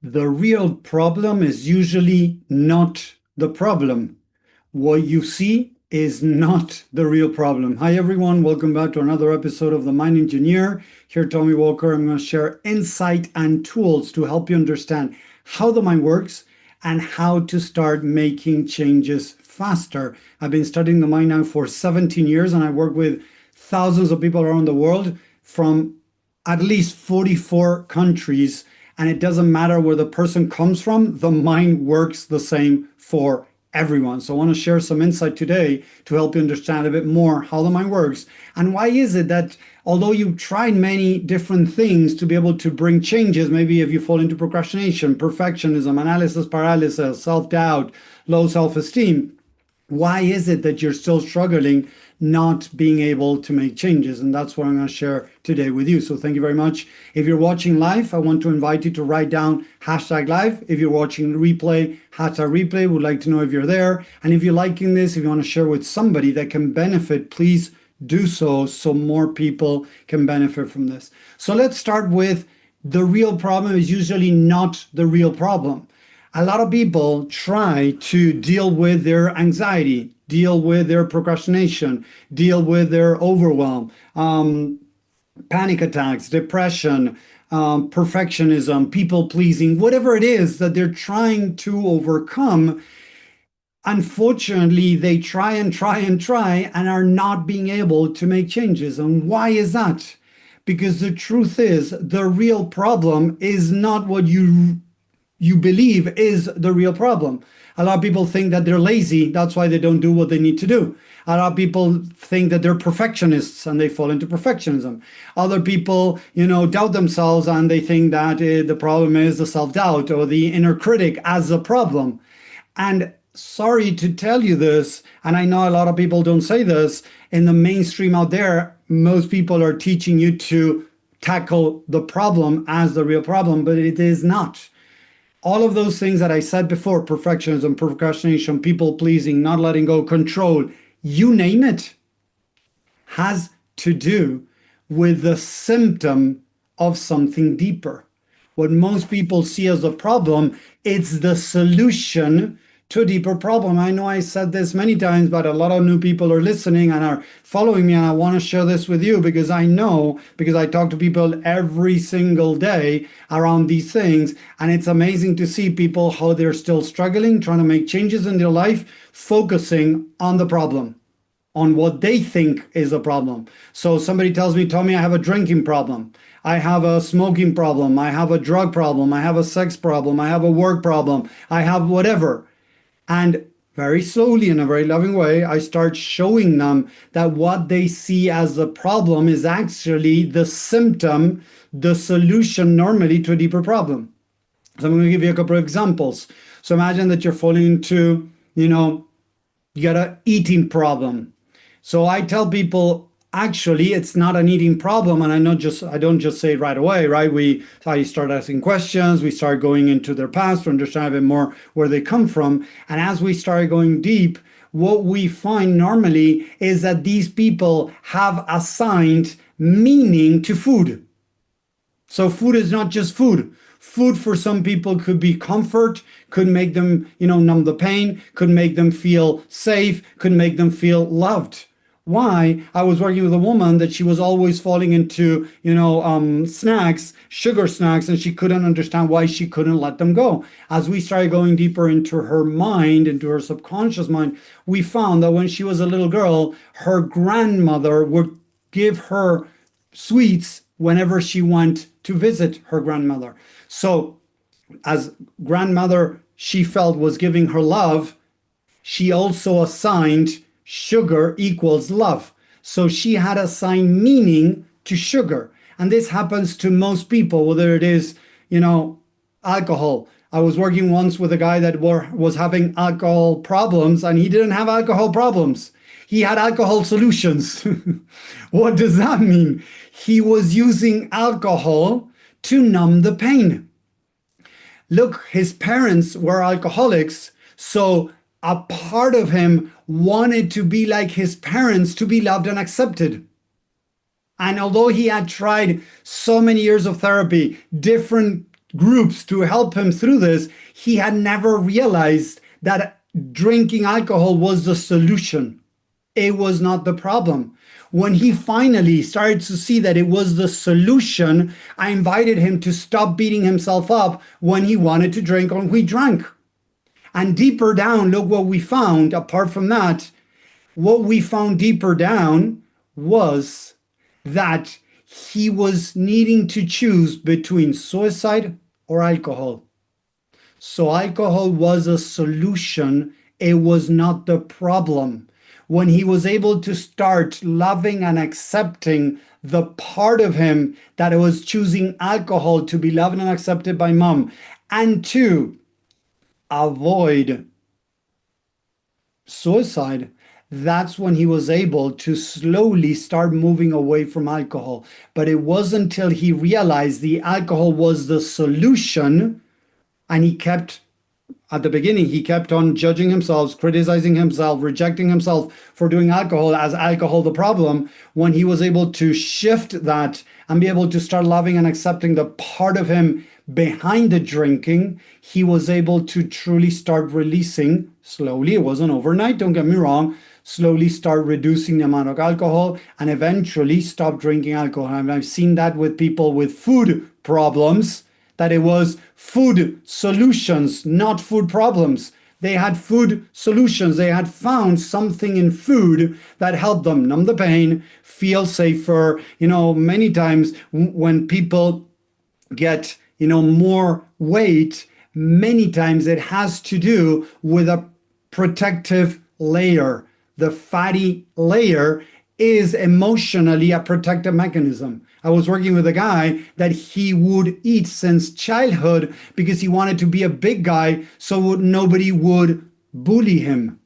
The real problem is usually not the problem. What you see is not the real problem. Hi, everyone. Welcome back to another episode of The Mind Engineer. Here, Tommy Walker. I'm going to share insight and tools to help you understand how the mind works and how to start making changes faster. I've been studying the mind now for 17 years, and I work with thousands of people around the world from at least 44 countries. And it doesn't matter where the person comes from, the mind works the same for everyone. So I want to share some insight today to help you understand a bit more how the mind works. And why is it that although you've tried many different things to be able to bring changes, maybe if you fall into procrastination, perfectionism, analysis paralysis, self-doubt, low self-esteem, why is it that you're still struggling not being able to make changes? And that's what I'm going to share today with you. So thank you very much. If you're watching live, I want to invite you to write down #live. If you're watching replay, #replay. Would like to know if you're there. And if you're liking this, if you want to share with somebody that can benefit, please do so more people can benefit from this. So let's start with the real problem is usually not the real problem. A lot of people try to deal with their anxiety, deal with their procrastination, deal with their overwhelm, panic attacks, depression, perfectionism, people pleasing, whatever it is that they're trying to overcome. Unfortunately, they try and try and try and are not being able to make changes. And why is that? Because the truth is, the real problem is not what you believe is the real problem. A lot of people think that they're lazy. That's why they don't do what they need to do. A lot of people think that they're perfectionists and they fall into perfectionism. Other people, doubt themselves and they think that the problem is the self-doubt or the inner critic as a problem. And sorry to tell you this, and I know a lot of people don't say this, in the mainstream out there, most people are teaching you to tackle the problem as the real problem, but it is not. All of those things that I said before, perfectionism, procrastination, people pleasing, not letting go, control, you name it, has to do with the symptom of something deeper. What most people see as a problem, it's the solution to a deeper problem. I know I said this many times, but a lot of new people are listening and are following me, and I want to share this with you because I know, because I talk to people every single day around these things, and it's amazing to see people how they're still struggling, trying to make changes in their life, focusing on the problem, on what they think is a problem. So somebody tells me, Tommy, I have a drinking problem. I have a smoking problem. I have a drug problem. I have a sex problem. I have a work problem. I have whatever. And very slowly, in a very loving way, I start showing them that what they see as a problem is actually the symptom, the solution normally to a deeper problem. So I'm going to give you a couple of examples. So imagine that you're falling into, you got an eating problem. So I tell people, actually, it's not an eating problem, and I don't just say it right away, right? I start asking questions, we start going into their past to understand a bit more where they come from, and as we start going deep, what we find normally is that these people have assigned meaning to food. So food is not just food. Food for some people could be comfort, could make them, numb the pain, could make them feel safe, could make them feel loved. Why? I was working with a woman that she was always falling into, snacks, sugar snacks, and she couldn't understand why she couldn't let them go. As we started going deeper into her mind, into her subconscious mind, we found that when she was a little girl, her grandmother would give her sweets whenever she went to visit her grandmother. So as grandmother, she felt was giving her love, she also assigned sugar equals love. So she had assigned meaning to sugar. And this happens to most people, whether it is, alcohol. I was working once with a guy that was having alcohol problems, and he didn't have alcohol problems. He had alcohol solutions. What does that mean? He was using alcohol to numb the pain. Look, his parents were alcoholics, so a part of him wanted to be like his parents, to be loved and accepted. And although he had tried so many years of therapy, different groups to help him through this, he had never realized that drinking alcohol was the solution. It was not the problem. When he finally started to see that it was the solution, I invited him to stop beating himself up when he wanted to drink or when he drank. And deeper down, look what we found. Apart from that, what we found deeper down was that he was needing to choose between suicide or alcohol. So alcohol was a solution, it was not the problem. When he was able to start loving and accepting the part of him that was choosing alcohol to be loved and accepted by mom and to avoid suicide, that's when he was able to slowly start moving away from alcohol. But it wasn't until he realized the alcohol was the solution, and he kept, at the beginning, he kept on judging himself, criticizing himself, rejecting himself for doing alcohol as alcohol the problem. When he was able to shift that and be able to start loving and accepting the part of him behind the drinking, he was able to truly start releasing slowly. It wasn't overnight, don't get me wrong. Slowly start reducing the amount of alcohol and eventually stop drinking alcohol. And I've seen that with people with food problems, that it was food solutions, not food problems. They had food solutions. They had found something in food that helped them numb the pain, feel safer. Many times when people get, more weight, many times it has to do with a protective layer. The fatty layer is emotionally a protective mechanism. I was working with a guy that he would eat since childhood because he wanted to be a big guy so nobody would bully him.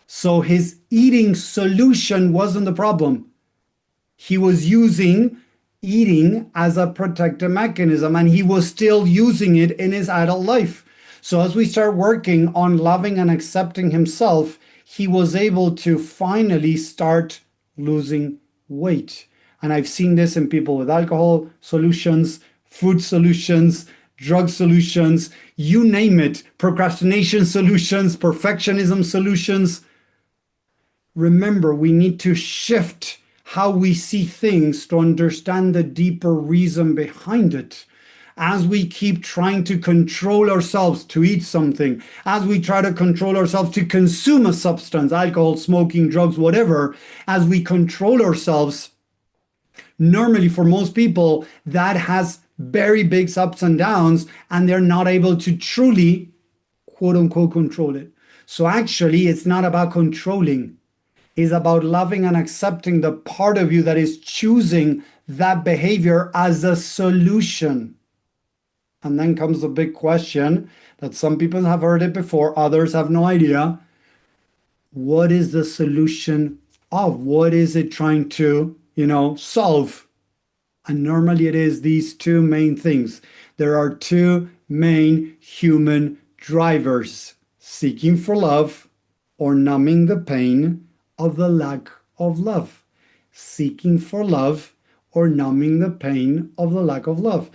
So his eating solution wasn't the problem. He was using eating as a protective mechanism, and he was still using it in his adult life. So as we start working on loving and accepting himself, he was able to finally start losing weight. And I've seen this in people with alcohol solutions, food solutions, drug solutions, you name it, procrastination solutions, perfectionism solutions. Remember, we need to shift how we see things to understand the deeper reason behind it. As we keep trying to control ourselves to eat something, as we try to control ourselves to consume a substance, alcohol, smoking, drugs, whatever, as we control ourselves, normally for most people, that has very big ups and downs, and they're not able to truly, quote unquote, control it. So actually, it's not about controlling. It's about loving and accepting the part of you that is choosing that behavior as a solution. And then comes the big question that some people have heard it before, others have no idea. What is the solution of? What is it trying to, solve? And normally it is these two main things. There are two main human drivers: seeking for love or numbing the pain of the lack of love. Seeking for love or numbing the pain of the lack of love.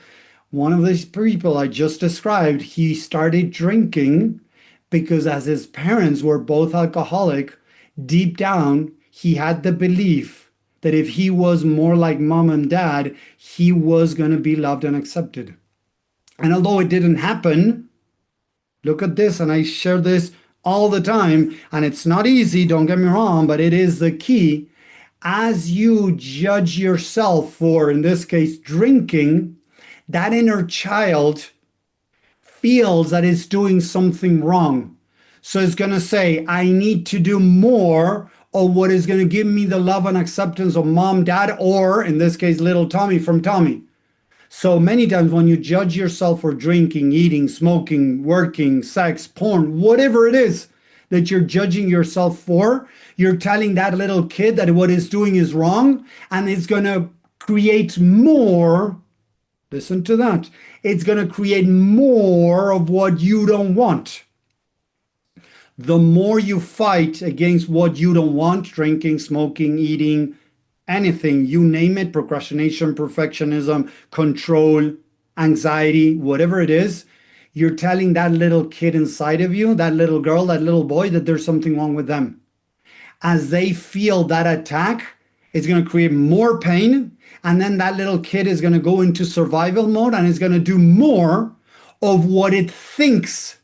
One of these people I just described, he started drinking because as his parents were both alcoholic, deep down, he had the belief that if he was more like mom and dad, he was going to be loved and accepted. And although it didn't happen, look at this, and I share this all the time, and it's not easy, don't get me wrong, but it is the key. As you judge yourself for, in this case, drinking, that inner child feels that it's doing something wrong. So it's going to say, I need to do more of what is going to give me the love and acceptance of mom, dad, or in this case, little Tommy from Tommy. So many times when you judge yourself for drinking, eating, smoking, working, sex, porn, whatever it is that you're judging yourself for, you're telling that little kid that what it's doing is wrong, and it's going to create more. Listen to that. It's going to create more of what you don't want. The more you fight against what you don't want, drinking, smoking, eating, anything, you name it, procrastination, perfectionism, control, anxiety, whatever it is, you're telling that little kid inside of you, that little girl, that little boy, that there's something wrong with them. As they feel that attack, it's going to create more pain. And then that little kid is going to go into survival mode and is going to do more of what it thinks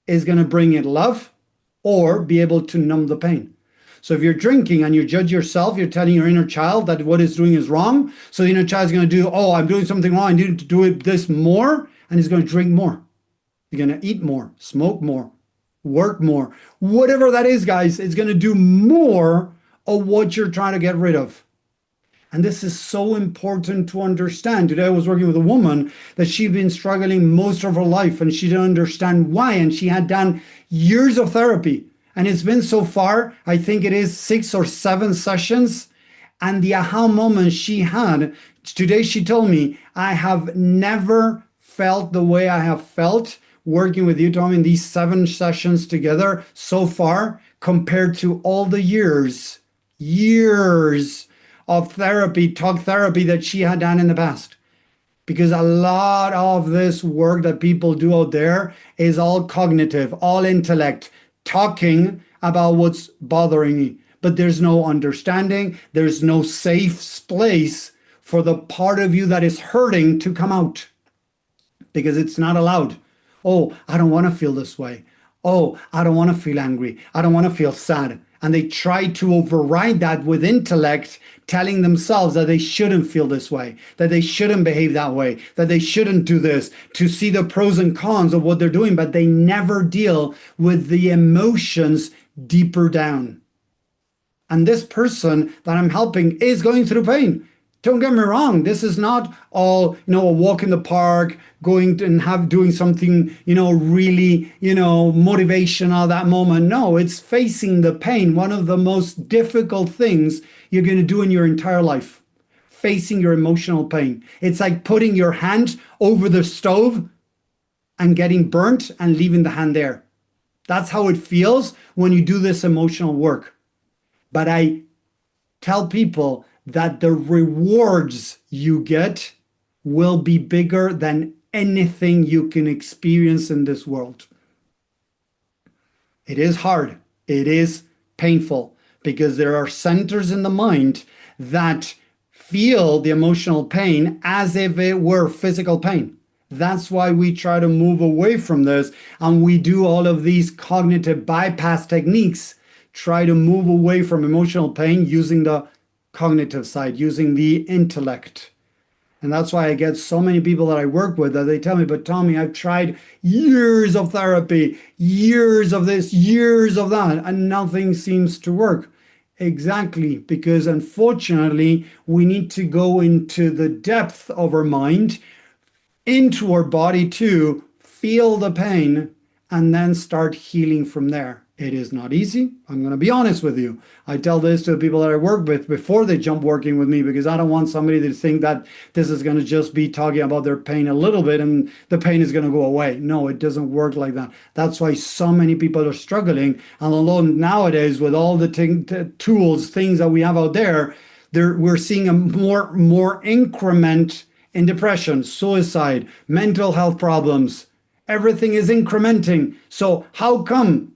is going to bring it love or be able to numb the pain. So if you're drinking and you judge yourself, you're telling your inner child that what it's doing is wrong. So the inner child is going to do, oh, I'm doing something wrong. I need to do it this more. And he's going to drink more. You're going to eat more, smoke more, work more. Whatever that is, guys, it's going to do more of what you're trying to get rid of. And this is so important to understand. Today I was working with a woman that she'd been struggling most of her life and she didn't understand why. And she had done years of therapy. And it's been so far, I think it is 6 or 7 sessions. And the aha moment she had, today she told me, I have never felt the way I have felt working with you, Tom, in these 7 sessions together so far, compared to all the years of therapy, talk therapy that she had done in the past. Because a lot of this work that people do out there is all cognitive, all intellect, talking about what's bothering me. But there's no understanding, there's no safe place for the part of you that is hurting to come out. Because it's not allowed. Oh, I don't want to feel this way. Oh, I don't want to feel angry. I don't want to feel sad. And they try to override that with intellect, telling themselves that they shouldn't feel this way, that they shouldn't behave that way, that they shouldn't do this, to see the pros and cons of what they're doing, but they never deal with the emotions deeper down. And this person that I'm helping is going through pain. Don't get me wrong. This is not all, a walk in the park, going and doing something, really, motivational that moment. No, it's facing the pain. One of the most difficult things you're going to do in your entire life, facing your emotional pain. It's like putting your hand over the stove and getting burnt and leaving the hand there. That's how it feels when you do this emotional work. But I tell people that the rewards you get will be bigger than anything you can experience in this world. It is hard. It is painful because there are centers in the mind that feel the emotional pain as if it were physical pain. That's why we try to move away from this and we do all of these cognitive bypass techniques, try to move away from emotional pain using the cognitive side, using the intellect. And that's why I get so many people that I work with that they tell me, but Tommy, I've tried years of therapy, years of this, years of that, and nothing seems to work. Exactly, because unfortunately, we need to go into the depth of our mind, into our body to feel the pain, and then start healing from there. It is not easy. I'm going to be honest with you. I tell this to the people that I work with before they jump working with me because I don't want somebody to think that this is going to just be talking about their pain a little bit and the pain is going to go away. No, it doesn't work like that. That's why so many people are struggling. And although nowadays with all the tools, things that we have out there, we're seeing a more increment in depression, suicide, mental health problems. Everything is incrementing. So how come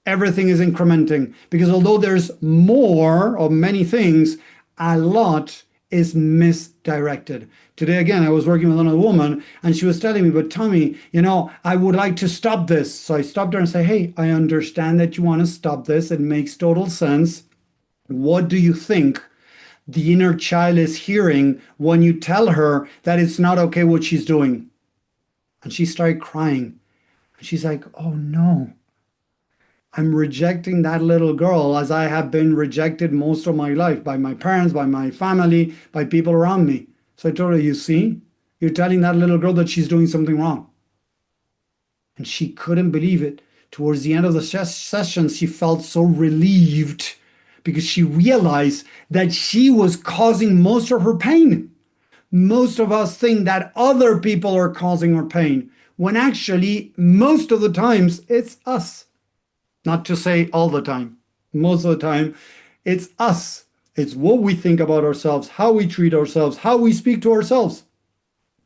everything is incrementing? Because although there's more of many things, a lot is misdirected. Today, again, I was working with another woman and she was telling me, but Tommy, I would like to stop this. So I stopped her and said, hey, I understand that you want to stop this. It makes total sense. What do you think the inner child is hearing when you tell her that it's not okay what she's doing? And she started crying. And she's like, oh no. I'm rejecting that little girl as I have been rejected most of my life by my parents, by my family, by people around me. So I told her, you see, you're telling that little girl that she's doing something wrong. And she couldn't believe it. Towards the end of the session, she felt so relieved because she realized that she was causing most of her pain. Most of us think that other people are causing our pain, when actually, most of the times, it's us. Not to say all the time. Most of the time, it's us. It's what we think about ourselves, how we treat ourselves, how we speak to ourselves.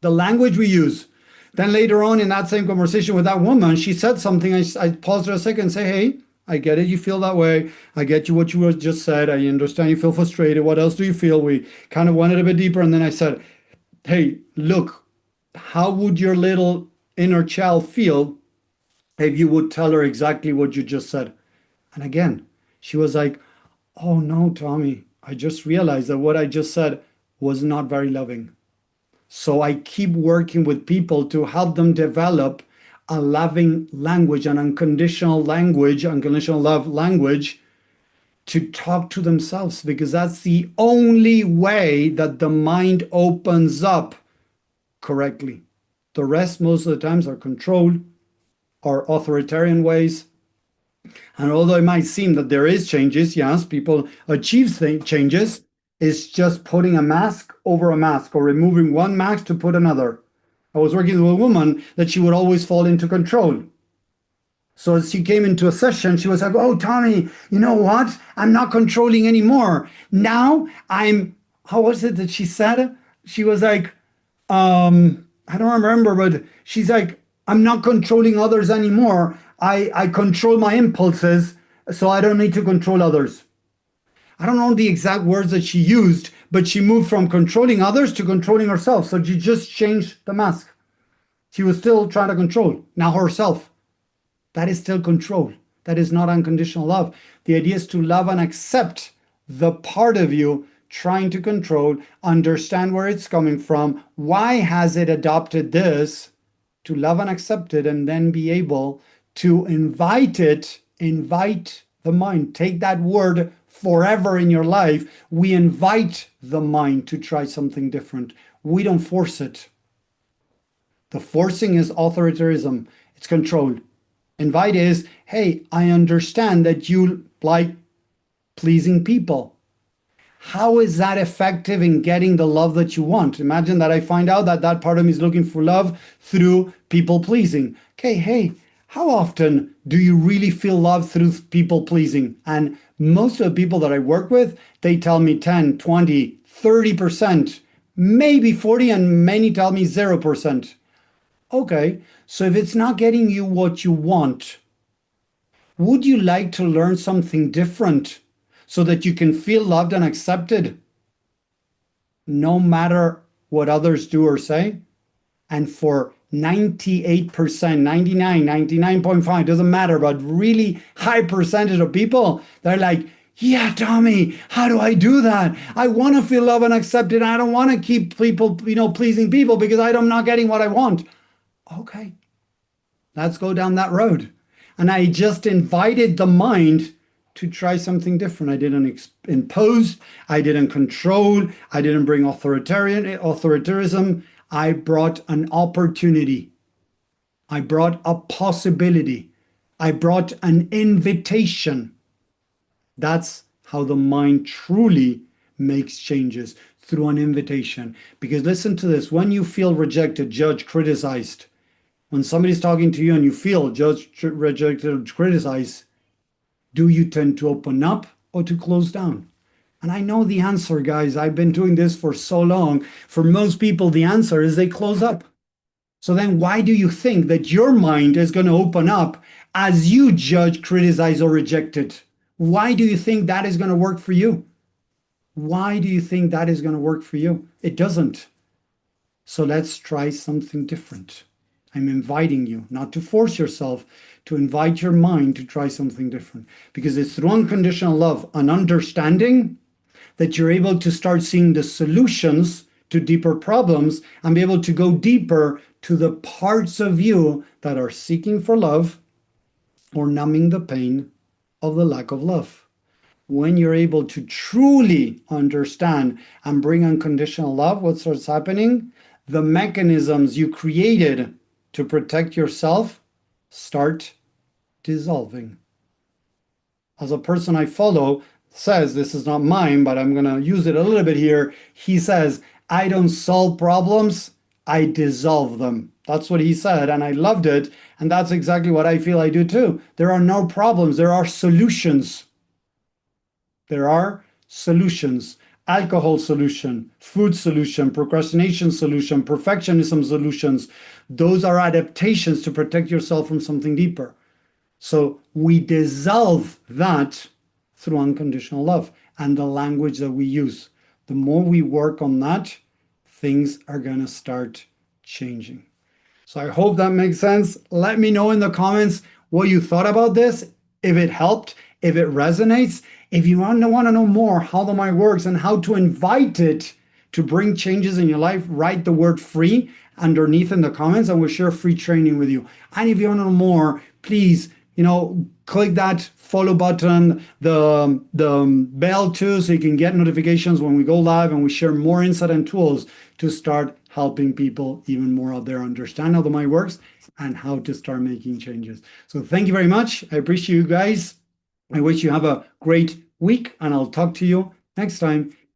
the language we use. Then later on in that same conversation with that woman, she said something. I paused her a second and say, hey, I get it. You feel that way. I get you what you just said. I understand you feel frustrated. What else do you feel? We kind of went a bit deeper. And then I said, hey, look, how would your little inner child feel if you would tell her exactly what you just said? And again, she was like, oh no, Tommy, I just realized that what I just said was not very loving. So I keep working with people to help them develop a loving language, an unconditional language, unconditional love language to talk to themselves, because that's the only way that the mind opens up correctly. The rest, most of the times, are controlled, are authoritarian ways. And although it might seem that there is changes, yes, people achieve changes, it's just putting a mask over a mask or removing one mask to put another. I was working with a woman that she would always fall into control. So as she came into a session, she was like, oh, Tommy, you know what? I'm not controlling anymore. Now how was it that she said? She was like, I don't remember, but she's like, I'm not controlling others anymore. I control my impulses, so I don't need to control others. I don't know the exact words that she used, but she moved from controlling others to controlling herself. So she just changed the mask. She was still trying to control, now herself. That is still control. That is not unconditional love. The idea is to love and accept the part of you trying to control, understand where it's coming from, why has it adopted this, to love and accept it, and then be able to invite the mind. Take that word forever in your life. We invite the mind to try something different. We don't force it. The forcing is authoritarianism. It's control. Invite is, hey, I understand that you like pleasing people. How is that effective in getting the love that you want? Imagine that I find out that that part of me is looking for love through people pleasing. Okay, hey, how often do you really feel love through people pleasing? And most of the people that I work with, they tell me 10, 20, 30%, maybe 40, and many tell me 0%. Okay, so if it's not getting you what you want, would you like to learn something different so that you can feel loved and accepted no matter what others do or say? And for 98%, 99, 99.5, doesn't matter, but really high percentage of people, they're like, yeah, Tommy, how do I do that? I want to feel loved and accepted. I don't want to keep people, pleasing people because I'm not getting what I want. Okay, let's go down that road. And I just invited the mind to try something different. I didn't impose, I didn't control, I didn't bring authoritarianism. I brought an opportunity. I brought a possibility. I brought an invitation. That's how the mind truly makes changes, through an invitation. Because listen to this, when you feel rejected, judged, criticized, when somebody's talking to you and you feel judged, rejected, criticized, do you tend to open up or to close down? And I know the answer, guys. I've been doing this for so long. For most people, the answer is they close up. So then why do you think that your mind is going to open up as you judge, criticize, or reject it? Why do you think that is going to work for you? Why do you think that is going to work for you? It doesn't. So let's try something different. I'm inviting you, not to force yourself, to invite your mind to try something different. Because it's through unconditional love and understanding that you're able to start seeing the solutions to deeper problems and be able to go deeper to the parts of you that are seeking for love or numbing the pain of the lack of love. When you're able to truly understand and bring unconditional love, what starts happening? The mechanisms you created to protect yourself start dissolving. As a person I follow says, this is not mine, but I'm going to use it a little bit here. He says, I don't solve problems, I dissolve them. That's what he said, and I loved it. And that's exactly what I feel I do too. There are no problems, there are solutions. There are solutions. alcohol solution, food solution, procrastination solution, perfectionism solutions. Those are adaptations to protect yourself from something deeper. So we dissolve that through unconditional love and the language that we use. The more we work on that, things are going to start changing. So I hope that makes sense. Let me know in the comments what you thought about this, if it helped, if it resonates. If you want to know more how the mind works and how to invite it to bring changes in your life, write the word free underneath in the comments and we'll share free training with you. And if you want to know more, please, click that follow button, the bell too, so you can get notifications when we go live and we share more insight and tools to start helping people even more out there understand how the mind works and how to start making changes. So thank you very much. I appreciate you guys. I wish you have a great week and I'll talk to you next time.